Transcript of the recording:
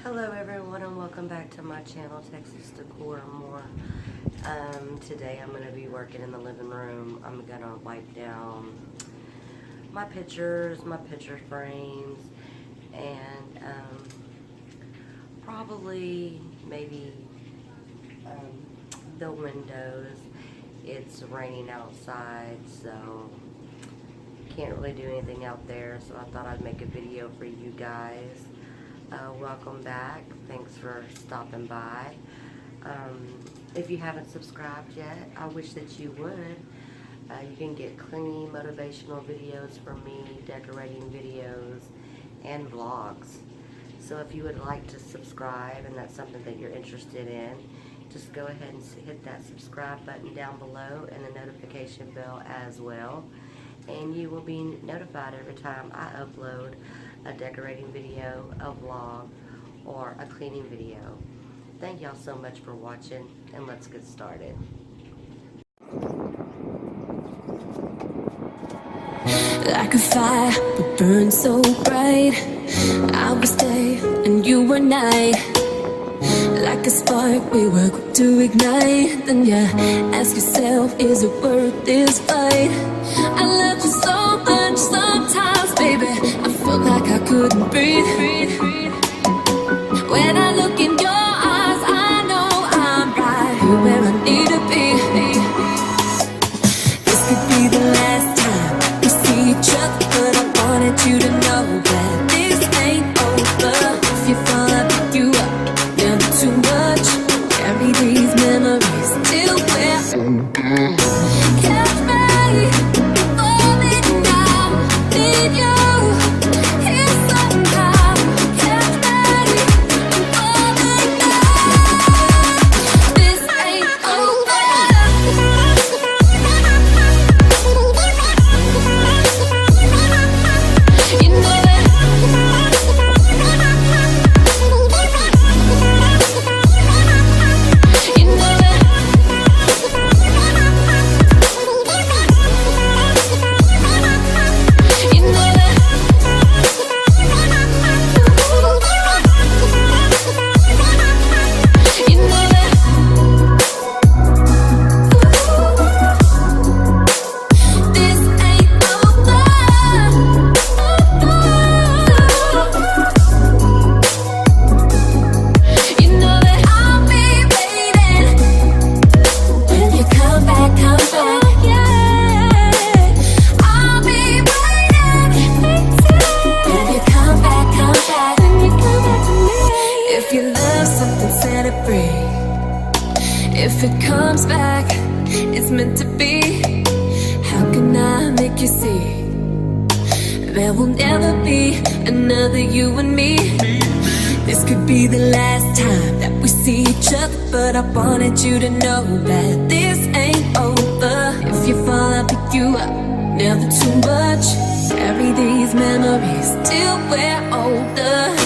Hello everyone and welcome back to my channel, Texas Decor and More. Today I'm going to be working in the living room. I'm going to wipe down my pictures, my picture frames, and probably maybe the windows. It's raining outside, so can't really do anything out there, so I thought I'd make a video for you guys. Welcome back. Thanks for stopping by. If you haven't subscribed yet, I wish that you would. You can get cleaning, motivational videos from me, decorating videos, and vlogs. So if you would like to subscribe and that's something that you're interested in, just go ahead and hit that subscribe button down below and the notification bell as well. And you will be notified every time I upload a decorating video, a vlog, or a cleaning video. Thank y'all so much for watching, and let's get started. Like a fire that burns so bright, I was day and you were night. Like a spark we were quick to ignite. Then you ask yourself, is it worth this fight? I love you so much sometimes, baby, I felt like I couldn't breathe. When I look in your eyes, I know I'm right here where I need to be. This could be the last time we see each other, but I wanted you to know that this ain't over. If you fall, I'll pick you up. Never too much. Carry these memories till we're catch me falling down. Need you here somehow. Catch me falling down. This ain't over. You know it. If you love something, set it free. If it comes back, it's meant to be. How can I make you see? There will never be another you and me. This could be the last time that we see each other, but I wanted you to know that this ain't over. If you fall, I'll pick you up. Never too much. Carry these memories till we're older.